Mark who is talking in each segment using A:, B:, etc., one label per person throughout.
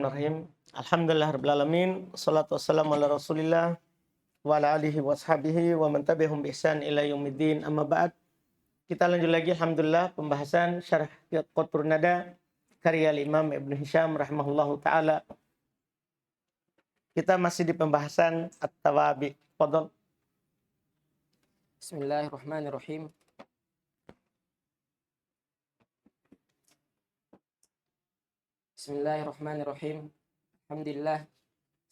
A: Bismillahirrahmanirrahim. Alhamdulillahirrabbilalamin. Wassalatu wassalamu ala rasulillah wa ala alihi wa sahbihi wa man tabi'ahum bi ihsan ila yaumiddin. Amma ba'd. Kita lanjut lagi alhamdulillah pembahasan syarah Qatrun Nada karya Imam Ibn Hisham rahimahullahu taala. Kita masih di pembahasan At-Tawabi. Fadhal.
B: Bismillahirrahmanirrahim. Bismillahirrahmanirrahim. Alhamdulillah.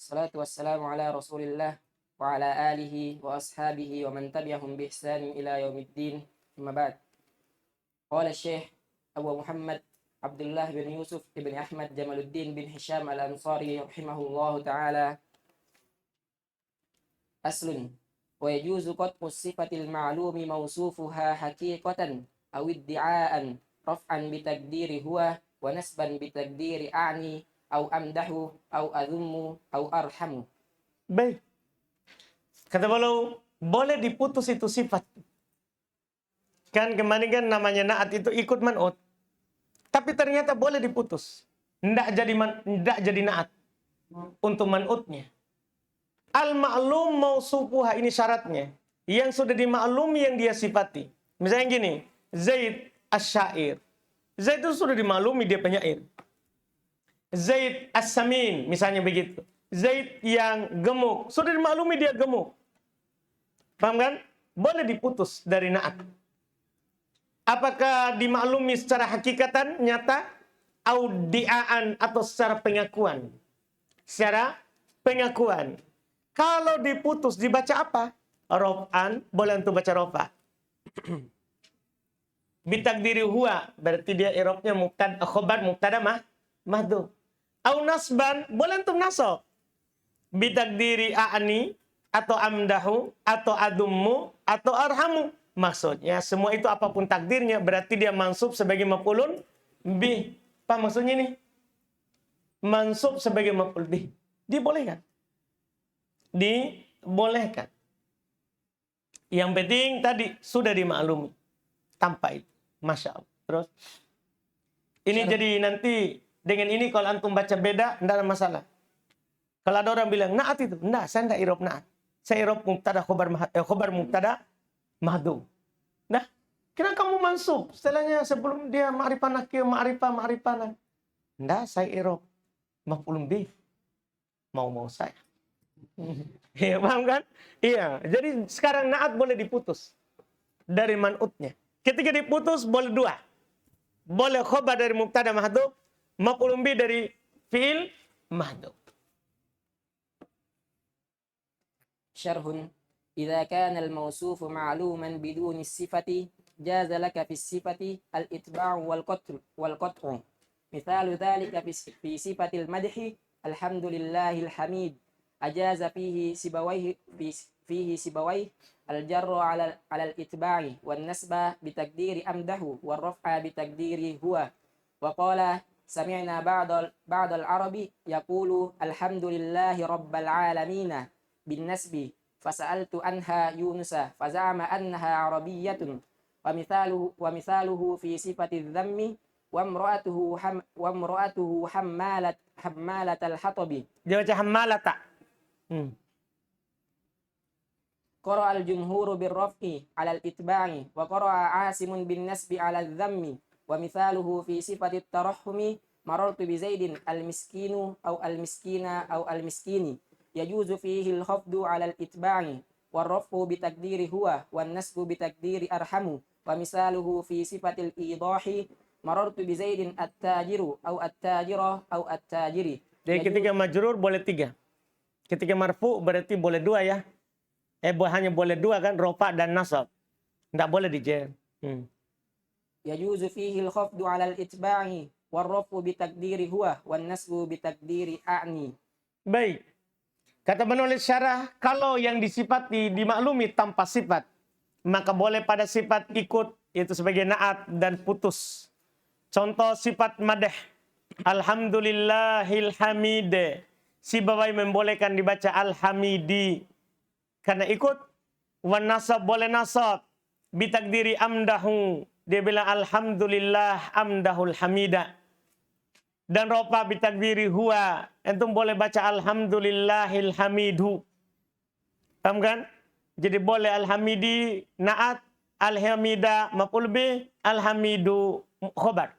B: Salatu wassalamu ala rasulillah wa ala alihi wa ashabihi wa man tabi'ahum bi ihsanin ila yaumiddin. Amma ba'd. Qala Syekh Abu Muhammad Abdullah bin Yusuf ibn Ahmad Jamaluddin bin Hisham al-Ansari rahimahullahu ta'ala. Aslun. Wa yajuzu qat'u sifatil ma'lumi mawsufuha haqiqatan aw iddi'aan raf'an bi taqdiri huwa wa nasban bi taqdiri a'ni au amdahu au adhummu au arhamu.
A: Baik. Kata beliau, boleh diputus itu sifat. Kan kemarin kan namanya naat itu ikut man'ut. Tapi ternyata boleh diputus. Ndak jadi naat untuk man'utnya. Al-ma'lum mausufuha, ini syaratnya. Yang sudah dimaklumi yang dia sifati. Misalnya gini, Zaid asy-syair. Zaid itu sudah dimaklumi dia penyair. Zaid as-samin, misalnya begitu. Zaid yang gemuk, sudah dimaklumi dia gemuk. Paham kan? Boleh diputus dari naat. Apakah dimaklumi secara hakikatan, nyata, audiaan atau secara pengakuan? Secara pengakuan. Kalau diputus dibaca apa? Rof'an, boleh untuk baca rofa. Bitakdiri huwa, berarti dia i'rabnya khobar mubtada mahdhuf. Au nasban, boleh untuk nasab. Bitakdiri a'ni atau amdahu atau adummu atau arhamu. Maksudnya semua itu apapun takdirnya berarti dia mansub sebagai maf'ulun bih. Apa maksudnya ini? Mansub sebagai maf'ul bih. Dibolehkan. Dibolehkan. Yang penting tadi sudah dimaklumi. Tanpa itu. Masya Allah. Terus. Ini jadi nanti dengan ini kalau antum baca beda, tidak ada masalah. Kalau ada orang bilang, naat itu. Tidak, saya tidak irob naat. Saya irob mubtada khobar mubtada mahdhuf. Nah, kira kamu mansub. Setelahnya sebelum dia ma'rifah nakir, ma'rifah. Tidak, saya irob maf'ulun bih. Mau saya. Iya, paham kan? Iya, jadi sekarang naat boleh diputus dari man'utnya. Ketika diputus boleh dua. Boleh khobar dari mubtada mahdhuf, maf'ulun bih dari fi'il mahdhuf.
B: Syarhun. Idza kana al-mawsufu ma'luman biduni sifati jaza laka fi sifati al-itba'u wal qat'u. Mithalu dhalika fi sifatil madhi alhamdulillahil hamid. Ajaza fihi sibawayhi al-jarru ala al-itba'i wan nasba bi taqdiri amdahu war raf'a bi taqdiri huwa. Wa qala sami'na ba'd al-arabi yaqulu alhamdulillahi rabbil alamin bin nasbi fasa'altu anha yunusa faza'ama annaha arabiyyatun wa mithaluhu fi sifati dhammi wa imra'atuhu hammalat al-hatabi.
A: Dia baca hammalata.
B: Qara'a al-jumhuru bir-raf'i 'ala al-itba'i wa qara'a 'asimun bin-nasbi 'ala adh-dhammi wa mithaluhu fi sifati at-tarahhumi marartu bi Zaidin al-miskinu aw al-miskina aw al-miskini yajuzu fihi al-khafdu 'ala al-itba'i war-raf'u bi taqdiri huwa wan-nasbu bi taqdiri arhamu wa mithaluhu fi sifati al-idahi marartu bi Zaidin at-tajiru aw at-tajira aw at-tajiri.
A: Jadi ketika majrur boleh tiga. Ketika marfu berarti boleh dua ya. Hanya boleh dua kan, rofa dan nasab. Tidak boleh dijer.
B: Yajuzu fihi al-khafdu 'ala al-itba'i war-raf'u bi taqdiri huwa wan-nasbu bi taqdiri a'ni.
A: Baik. Kata penulis syarah, kalau yang disifati dimaklumi tanpa sifat, maka boleh pada sifat ikut, itu sebagai naat dan putus. Contoh sifat madh. Alhamdulillahil hamid. Si bawai membolehkan dibaca al-hamidi. Karena ikut. Wan nasab boleh nasab. Bitakdiri amdahu. Dia bilang alhamdulillah amdahul hamida. Dan rofa bitakdiri huwa. Antum boleh baca alhamdulillahil hamidu. Paham kan? Jadi boleh alhamidi naat, alhamida maf'ul bih, alhamidu khobar.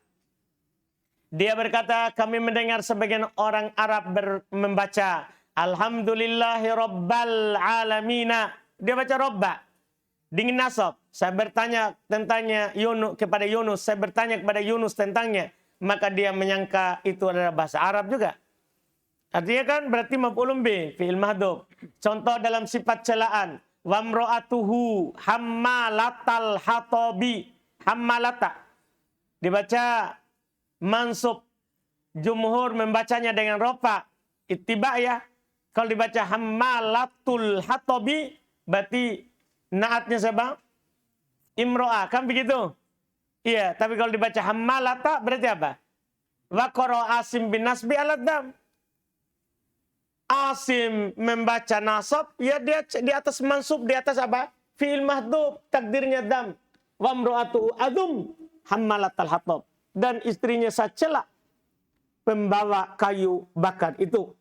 A: Dia berkata, kami mendengar sebagian orang Arab membaca alhamdulillahi rabbil alamina. Dia baca robba. Dingin nasab. Saya bertanya tentangnya kepada Yunus. Saya bertanya kepada Yunus tentangnya. Maka dia menyangka itu adalah bahasa Arab juga. Artinya kan berarti maf'ulun bih, fi'il mahdhuf. Contoh dalam sifat celaan. Wamro'atuhu hammalatal hatobi. Hammalata. Dibaca mansub. Jumhur membacanya dengan rofa. Ittiba ya. Kalau dibaca hammalatul hatobi, berarti naatnya siapa? Imro'ah. Kan begitu? Iya, tapi kalau dibaca hammalata berarti apa? Waqara Asim bin Nasbi al-Dam. Asim membaca nasab, ya dia di atas mansub, di atas apa? Fi'il mahdhuf, takdirnya dam. Wa imra'atu adum hammalatal hatab. Dan istrinya Sacela, pembawa kayu bakar itu.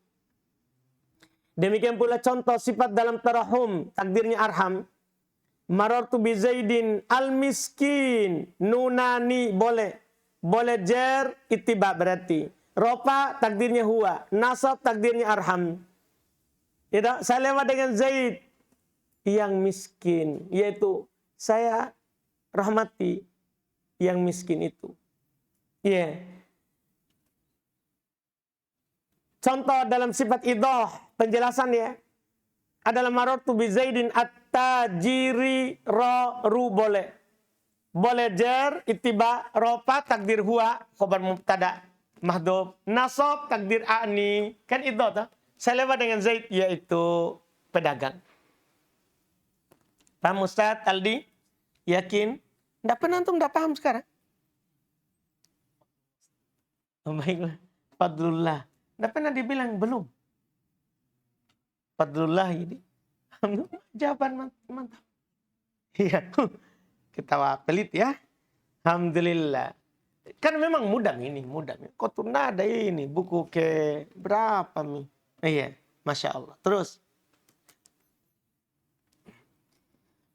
A: Demikian pula contoh sifat dalam tarahum, takdirnya arham. Marartu bi Zaidin al-miskin. Nunani boleh. Boleh jer ittiba berarti. Rofa takdirnya huwa. Nasab takdirnya arham. Tidak, saya lewat dengan Zaid yang miskin. Yaitu saya rahmati yang miskin itu. Iya. Yeah. Contoh dalam sifat idah. Penjelasan ya. Adalah marartu bi Zaidin at-tajiri ru boleh. Boleh jar ittiba rofa takdir huwa khabar mubtada mahdhuf nasab takdir ani kan itu toh. Saya lewat dengan Zaid yaitu pedagang. Paham Ustaz Aldi? Yakin? Enggak pernah antum enggak paham sekarang? Oh, baiklah. Fadlullah. Enggak pernah dibilang belum. Fadlullah ini. Jawaban mantap. Iya. Ketawa pelit ya. Alhamdulillah. Kan memang mudah ini, mudah. Kok tuh nada ini buku ke berapa nih? Iya, Masya Allah. Terus.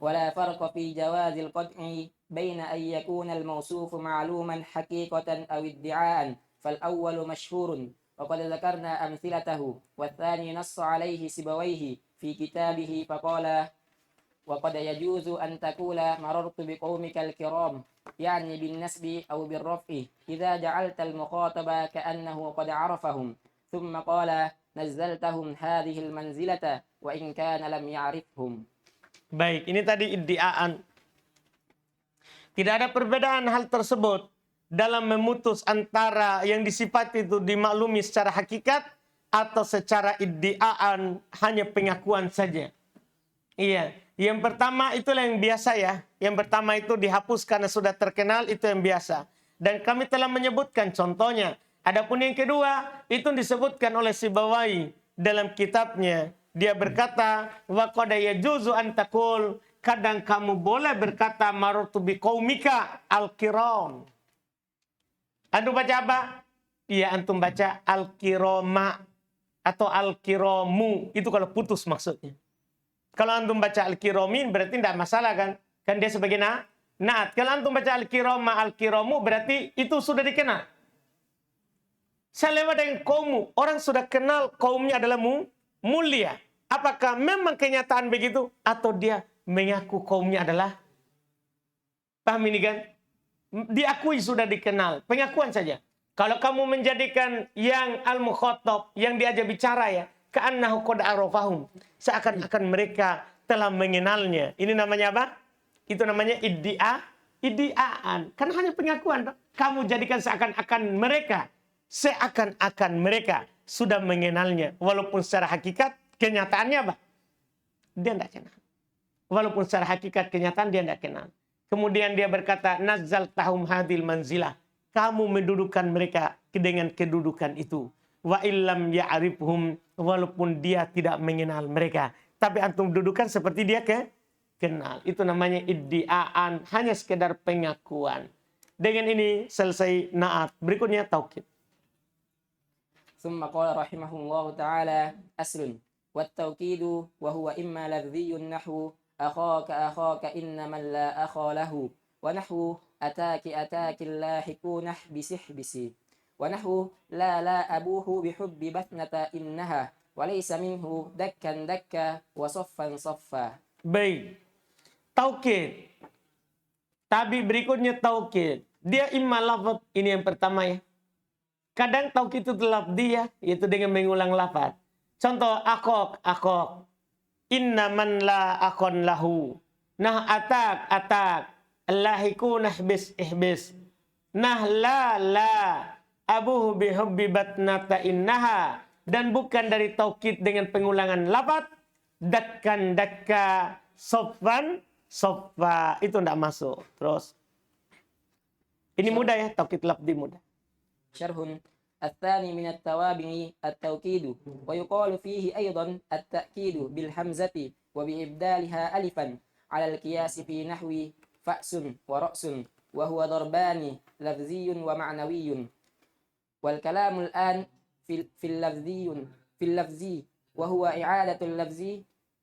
B: ولا فرق في جواز القطع بين أن يكون الموصوف معلوما حقيقة أو ادعاء فالأول مشهور وقد ذكرنا أمثلته والثاني نص عليه سيبويه في كتابه فقال وقد يجوز أن تقول مررت بقومك الكرام يعني بالنسب أو بالرفع إذا جعلت المخاطب كأنه قد عرفهم ثم قال نزلتهم هذه المنزلة وإن كان لم يعرفهم.
A: Baik, ini tadi iddiaan. Tidak ada perbedaan hal tersebut dalam memutus antara yang disifati itu dimaklumi secara hakikat atau secara iddiaan hanya pengakuan saja. Iya, yang pertama itulah yang biasa ya. Yang pertama itu dihapus karena sudah terkenal, itu yang biasa. Dan kami telah menyebutkan contohnya. Adapun yang kedua, itu disebutkan oleh Sibawai dalam kitabnya. Dia berkata, wa qad yajuzu an taqul, kadang kamu boleh berkata marartu biqaumika al-kiram. Antum baca apa? Iya, antum baca al-kirama atau al-kiramu. Itu kalau putus maksudnya. Kalau antum baca al-kiramin berarti tidak masalah kan? Kan dia sebagai naat. Kalau antum baca al-kirama, al-kiramu berarti itu sudah dikenal. Saya lewat dengan kaummu. Orang sudah kenal kaumnya adalah mulia. Apakah memang kenyataan begitu? Atau dia mengaku kaumnya adalah? Paham ini kan? Diakui sudah dikenal. Pengakuan saja. Kalau kamu menjadikan yang al-mukhatab, yang diajak bicara ya, ka'annahu qad arafahum. Seakan-akan mereka telah mengenalnya. Ini namanya apa? Itu namanya iddiaan. Kan hanya pengakuan. Kamu jadikan seakan-akan mereka sudah mengenalnya. Walaupun secara hakikat, kenyataannya apa? Dia tidak kenal. Walaupun secara hakikat, kenyataan dia tidak kenal. Kemudian dia berkata, nazzaltahum hadil manzilah. Kamu mendudukan mereka dengan kedudukan itu. Wa illam ya'rifhum, walaupun dia tidak mengenal mereka. Tapi antum dudukan seperti dia kenal. Itu namanya iddiaan, hanya sekedar pengakuan. Dengan ini selesai naat. Berikutnya taukid.
B: ثم قال رحمه الله تعالى: أصل والتوكيد وهو إما لفظي نحو أخاك أخاك إن من لا أخا له، ونحو أتاك أتاك اللاحقون احبس احبس، ونحو لا أبوه بحب بثنة إنها، وليس منه دكا دكا وصفا صفا.
A: Baik. Taukid. Tabi berikutnya taukid. Dia imma lafaz, ini yang pertama ya. Kadang taukid itu lafzi ya, yaitu dengan mengulang lafaz. Contoh akok, akok. Inna man la akon lahu. Nah atak, atak. Allahiku nahbis, ihbis. Nah la. Abuhu bihubbi batnata innaha. Dan bukan dari taukid dengan pengulangan lafaz. Dakkan, dakka. Soffan, soffa. Itu tidak masuk. Terus. Ini mudah ya, taukid lafzi mudah.
B: شرح الثاني من التوابع التوكيد، ويقال فيه أيضا التأكيد بالهمزة وبإبدالها ألفا على القياس في نحو فأس ورأس، وهو ضربان لفظي ومعنوي. والكلام الآن في اللفظي وهو إعادة اللفظ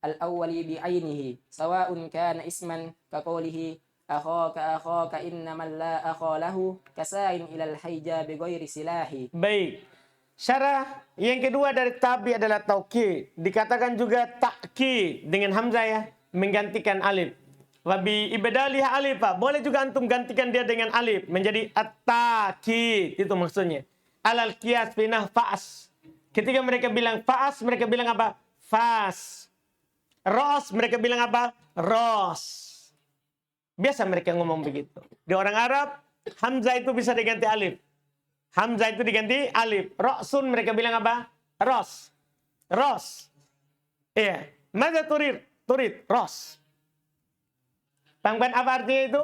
B: الأول بعينه، سواء كان اسما كقوله أخاك أخاك إن من لا أخا له كسائن إلى الحيجة بغير سلاح.
A: Baik. Syarah yang kedua dari tabi adalah taukid. Dikatakan juga takkid dengan hamzah ya, menggantikan alif. Wabi ibadalih alif, Pak. Boleh juga antum gantikan dia dengan alif menjadi at-takid. Itu maksudnya. Alal qiyas finah fa'as. Ketika mereka bilang fa'as, mereka bilang apa? Fas. Ros, mereka bilang apa? Ros. Biasa mereka ngomong begitu. Di orang Arab, hamzah itu bisa diganti alif. Hamzah itu diganti alif. Roksun mereka bilang apa? Ros. Ros. Iya. Mada turid? Turid. Ros. Pangban apa artinya itu?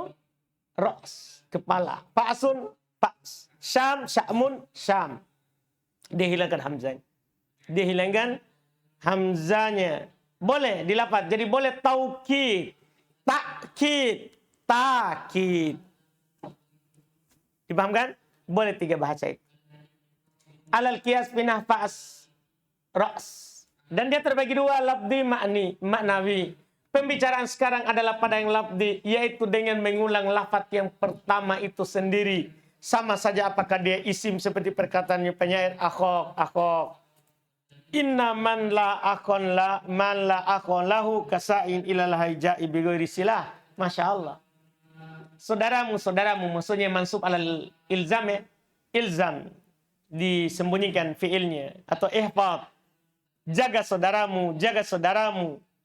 A: Ros. Kepala. Fa'asun. Fa'as. Syam. Sya'mun. Syam. Dihilangkan hamzahnya. Dihilangkan hamzahnya. Boleh dilafaz. Jadi boleh taukid. Takkid. Takid. Dipahamkan? Boleh tiga bahasa itu. Alal qiyas pinah fa'as ra's. Dan dia terbagi dua, lafzi maknawi. Pembicaraan sekarang adalah pada yang lafzi, yaitu dengan mengulang lafaz yang pertama itu sendiri. Sama saja apakah dia isim seperti perkataannya penyair akhok. Inna man la akon la man la akon lahu kasain ilal haija'i bi ghairi silah. Masya Allah. Saudaramu, maksudnya mansub alal ilzam ya. Ilzam. Disembunyikan fiilnya. Atau ihfad. Jaga saudaramu.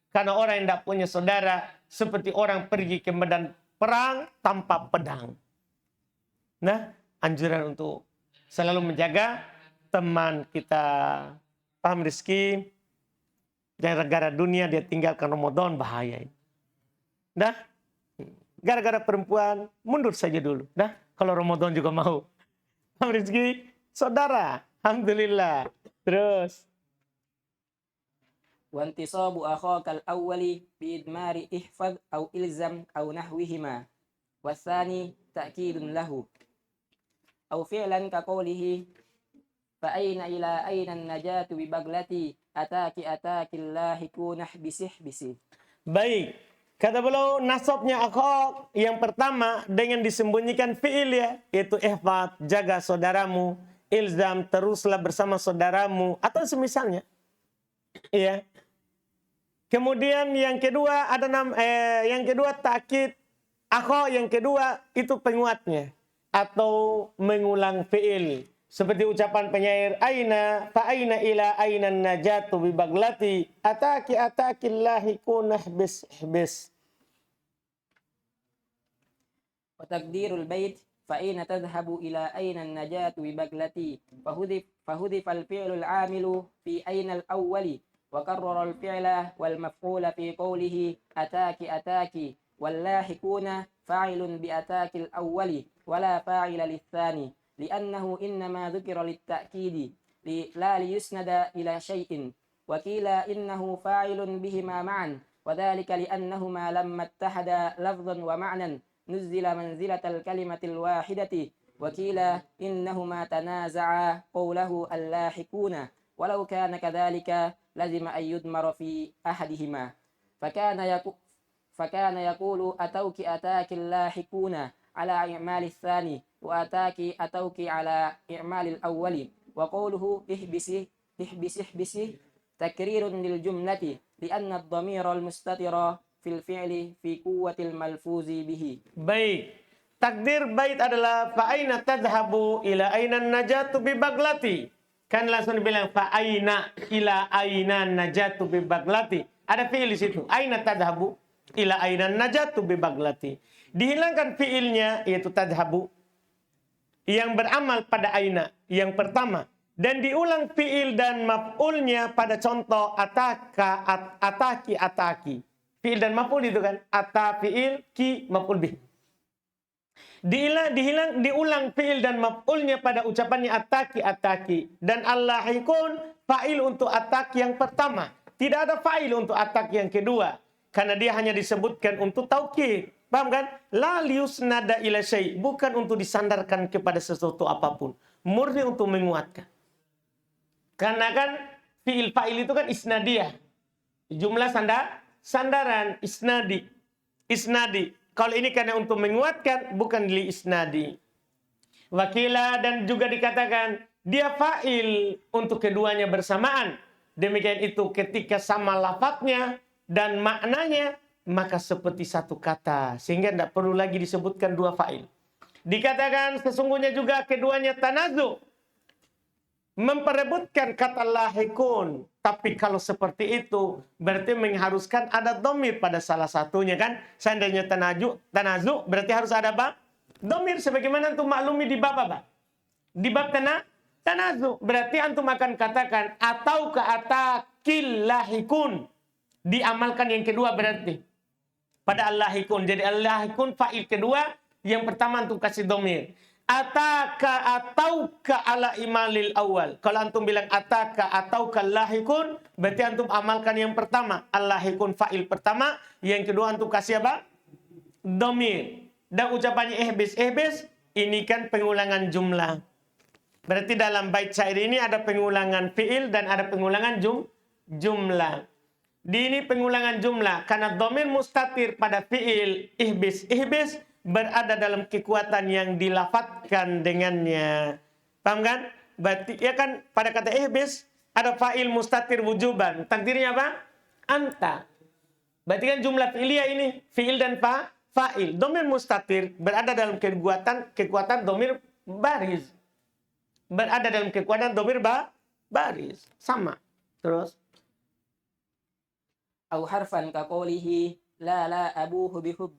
A: Karena orang yang tidak punya saudara. Seperti orang pergi ke medan perang tanpa pedang. Nah, anjuran untuk selalu menjaga teman kita. Paham Rizki? Gara-gara dunia dia tinggalkan Ramadan, bahaya ini. Nah, gara-gara perempuan, mundur saja dulu. Nah, kalau Ramadan juga mau. Paham Rizki? Saudara. Alhamdulillah. Terus.
B: وانتصاب أخاك الأول بإدمار احفظ أو إلزم أو نحوهما، والثاني تأكيد له، أو فعلا كقوله فأين إلى أين النجاة ببغلتي أتاك اللاحقون احبس.
A: Baik. Kata beliau, nasabnya akhok yang pertama dengan disembunyikan fi'il ya, yaitu ihfad, jaga saudaramu, ilzam, teruslah bersama saudaramu, atau semisalnya. Iya. Kemudian yang kedua ada yang kedua takkid akhok, yang kedua itu penguatnya atau mengulang fi'il. Seperti ucapan penyair aina fa aina ila aina najatu bi baglati ataki kunah bis.
B: وتقدير البيت فأين تذهب إلى أين النجاة ببغلتي، فهذف الفعل العامل في أين الأول، وكرر الفعل والمفعول في قوله أتاك، واللاحقون فاعل بأتاك الأول ولا فاعل للثاني، لأنه إنما ذكر للتأكيد لا ليسند إلى شيء. وقيل إنه فاعل بهما معا، وذلك لأنهما لما اتحدا لفظا ومعنى نزل منزلة الكلمة الواحدة، وقيل إنهما تنازعا قوله اللاحقون ولو كان كذلك لزم أن يضمر في أحدهما فكان يقول أتاك اللاحقون على إعمال الثاني أتوك على إعمال الأول وقوله احبسي تكرير للجملة لأن الضمير المستتر في الفعل في قوة الملفوظ به.
A: Baik. Takdir bait adalah fa'aina tadhhabu ila aina najatu bi baglati. Kan langsung dibilang fa'aina ila aina najatu bi baglati. Ada fi'il di situ. Aina tadhhabu ila aina najatu bi baglati. Dihilangkan fi'ilnya yaitu tadhhabu yang beramal pada aina yang pertama dan diulang fi'il dan maf'ulnya pada contoh ataka ataki. Fi'il dan maf'ul itu kan ata fi'il ki maf'ul bih. Diulang fi'il dan maf'ulnya pada ucapannya ataki dan allahikun fa'il untuk atak yang pertama. Tidak ada fa'il untuk atak yang kedua karena dia hanya disebutkan untuk taukid. Paham kan? La liusnada ila syai', bukan untuk disandarkan kepada sesuatu apapun, murni untuk menguatkan. Karena kan fi'il fa'il itu kan isnadiyah. Jumlah sandaran isnadi. Kalau ini karena untuk menguatkan, bukan li isnadi. Wakila dan juga dikatakan dia fa'il untuk keduanya bersamaan. Demikian itu ketika sama lafadznya dan maknanya, maka seperti satu kata. Sehingga tidak perlu lagi disebutkan dua fa'il. Dikatakan sesungguhnya juga keduanya tanazu. Memperebutkan kata lahikun. Tapi kalau seperti itu, berarti mengharuskan ada dhamir pada salah satunya kan. Seandainya tanazu, berarti harus ada apa? Dhamir. Sebagaimana antum maklumi di bab apa? Di bab tanazu. Berarti antum akan katakan, atau ke atakil lahikun. Diamalkan yang kedua berarti. Pada allahikun. Jadi allahikun fa'il kedua. Yang pertama antum kasih dhamir. Ataka atauka ala imalil awal. Kalau antum bilang ataka atauka lahikun, berarti antum amalkan yang pertama. Allahikun fa'il pertama. Yang kedua antum kasih apa? Dhamir. Dan ucapannya ihbis. Ini kan pengulangan jumlah. Berarti dalam bait syair ini ada pengulangan fi'il dan ada pengulangan jumlah. Di ini pengulangan jumlah. Karena dhamir mustatir pada fi'il ihbis berada dalam kekuatan yang dilafatkan dengannya. Paham kan? Berarti ya kan pada kata ihbis ada fa'il mustatir wujuban. Takdirnya apa? Anta. Berarti kan jumlah fi'liyah ini fi'il dan fa'il. Dhamir mustatir berada dalam kekuatan dhamir baris. Berada dalam kekuatan dhamir baris. Sama. Terus
B: أو حرفا كقوله لا أبوه بحب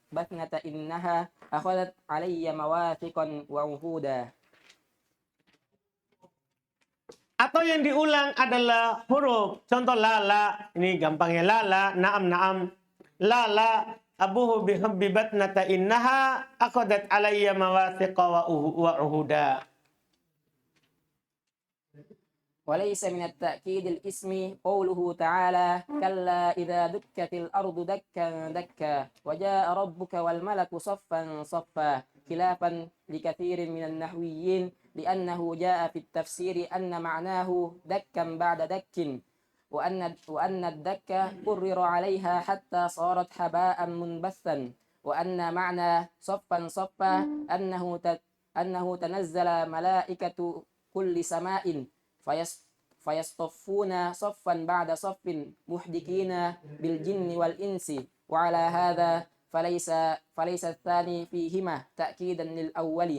B: بثنة إنها أخذت علي مواثقا وعهودا.
A: Atau yang diulang adalah huruf. Contoh lala. Ini gampangnya lala. Naam. Lala abuhu bihubbi batnata innaha akhadat alayya mawathiqa wa uhuda.
B: وليس من التأكيد الاسم قوله تعالى كلا إذا دكت الأرض دكا دكا وجاء ربك والملك صفا صفا خلافا لكثير من النحويين لأنه جاء في التفسير أن معناه دكا بعد دك وأن الدك قرر عليها حتى صارت حباء منبثا وأن معنى صفا صفا أنه تنزل ملائكة كل سماء فيصطفون صفا بعد صف محدقين بالجن والإنس وعلى هذا فليس الثاني فيهما تأكيدا للأول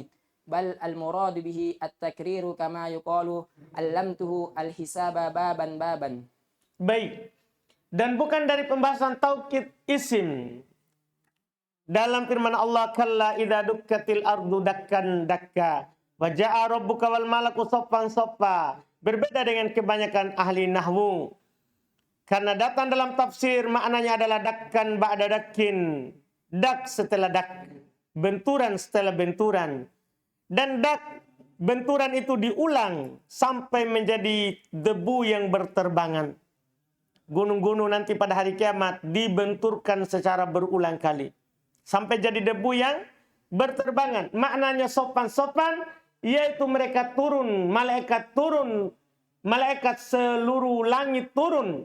B: بل المراد به التكرير كما يقال علمته الحساب بابا.
A: Baik. Dan bukan dari pembahasan taukid isim. Dalam firman Allah kalla idza dukkatil ardu dakkan dakka wa jaa rabbuka wal malaku saffan saffa. Berbeda dengan kebanyakan ahli nahwu. Karena datang dalam tafsir maknanya adalah dakkan ba'da dakkin. Dak setelah dak. Benturan setelah benturan. Dan dak, benturan itu diulang sampai menjadi debu yang berterbangan. Gunung-gunung nanti pada hari kiamat dibenturkan secara berulang kali. Sampai jadi debu yang berterbangan. Maknanya sopan-sopan, yaitu mereka turun, malaikat seluruh langit turun.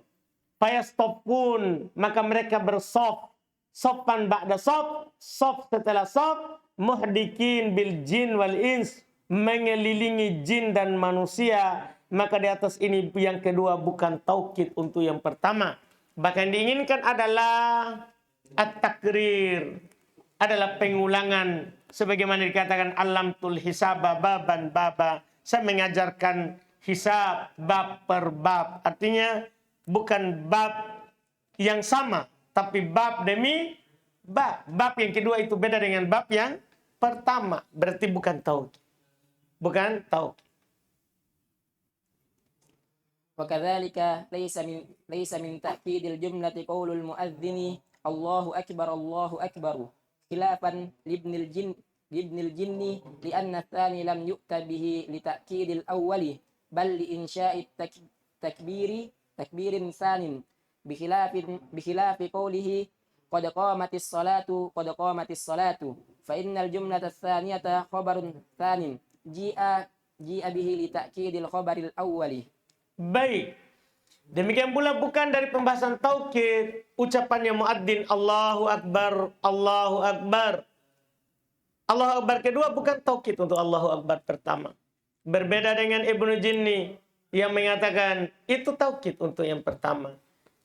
A: Fayastopun, maka mereka bersop. Sopan ba'da sop setelah sop, muhdikin bil jin wal ins, mengelilingi jin dan manusia. Maka di atas ini yang kedua bukan taukid untuk yang pertama. Bahkan diinginkan adalah at-takrir, adalah pengulangan. Sebagaimana dikatakan alam tul hisaba baban baba. Saya mengajarkan hisab bab per bab. Artinya bukan bab yang sama, tapi bab demi bab. Bab yang kedua itu beda dengan bab yang pertama. Berarti bukan taukid. Bukan taukid.
B: وكذلك ليس من تأكيد الجملة قول المؤذن الله أكبر خلافا لابن الجن لأن الثاني لم يؤت به لتأكيد الأول بل لإنشاء تكبير ثان بخلاف قوله قد قامت الصلاة فإن الجملة الثانية خبر ثان جيء به لتأكيد الخبر الأول.
A: Baik. Demikian pula bukan dari pembahasan taukid ucapannya muadzin Allahu Akbar, Allahu Akbar. Allahu Akbar kedua bukan taukid untuk Allahu Akbar pertama. Berbeda dengan Ibnu Jinni yang mengatakan itu taukid untuk yang pertama.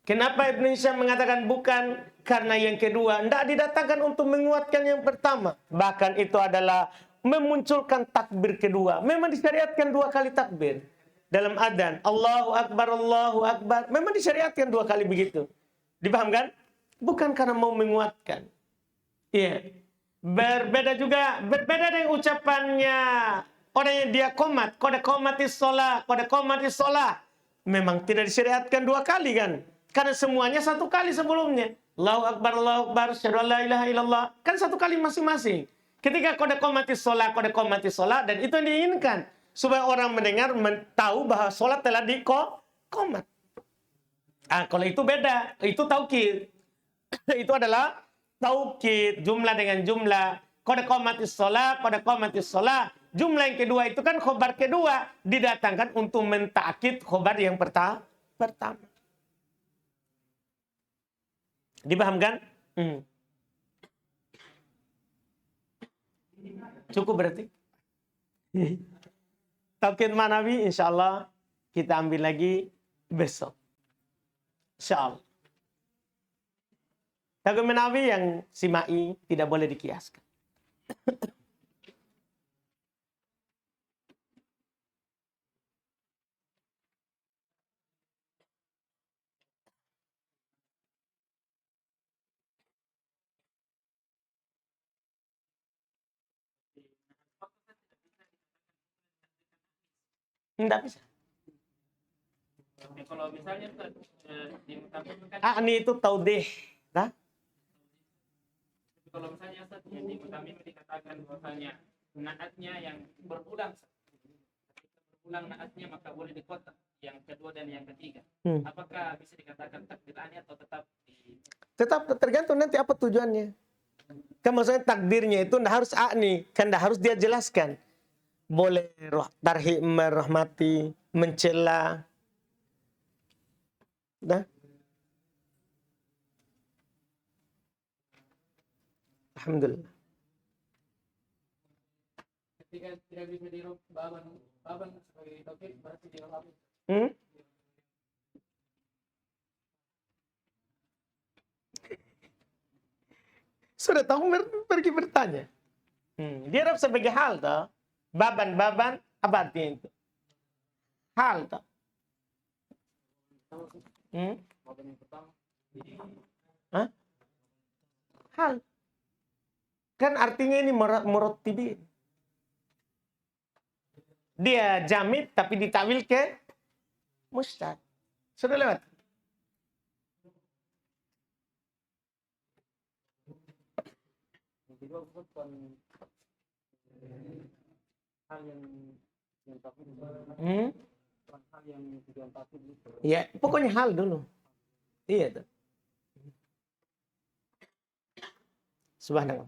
A: Kenapa Ibnu Hisham mengatakan bukan? Karena yang kedua tidak didatangkan untuk menguatkan yang pertama. Bahkan itu adalah memunculkan takbir kedua. Memang disyariatkan 2 kali takbir. Dalam adzan, Allahu Akbar, memang disyariatkan 2 kali begitu. Dipahamkan? Bukan karena mau menguatkan. Iya. Berbeda dengan ucapannya orang yang dia komat, qad qamatis shalah. Memang tidak disyariatkan 2 kali kan? Karena semuanya 1 kali sebelumnya. Allahu Akbar, asyhadu an la ilaha illallah. Kan 1 kali masing-masing. Ketika qad qamatis shalah, dan itu yang diinginkan. Supaya orang mendengar, tahu bahwa sholat telah dikomat. Kalau itu beda, itu taukid. Itu adalah taukid, jumlah dengan jumlah. Qad qamatis shalah. Jumlah yang kedua itu kan khobar kedua. Didatangkan untuk mentakid khobar yang pertama. Dipahamkan? Cukup berarti? Taukid manawi insyaallah kita ambil lagi besok. Insyaallah. Taukid manawi yang simai tidak boleh dikiaskan. Tidak bisa.
C: Kalau misalnya di mutamin kan
A: Ini itu taudih. Nah?
C: kalau misalnya di mutamin dikatakan bahwasanya naatnya yang berulang naatnya maka boleh dikotak yang kedua dan yang ketiga. Apakah bisa dikatakan takdirnya atau
A: Tetap tergantung nanti apa tujuannya. Kan maksudnya takdirnya itu ndak harus nih, kan ndak harus dia jelaskan. Boleh tarhib, merahmati, mencela. Dah. Alhamdulillah.
C: ketika tidak bisa dirob baban sebagai taukid berarti dirob.
A: Sudah tahu pergi bertanya. Dia Arab sebagai hal toh. Baban apa artinya itu? Hal toh.
C: Baban yang pertama.
A: Hal. Kan artinya ini murattibin. Dia jamid tapi ditakwil ke mustad. Sudah lewat.
C: Kedua bukan hal yang takut, bukan hal yang tujuan takut gitu.
A: Ya, pokoknya hal dulu. Iya tuh. Subhanallah.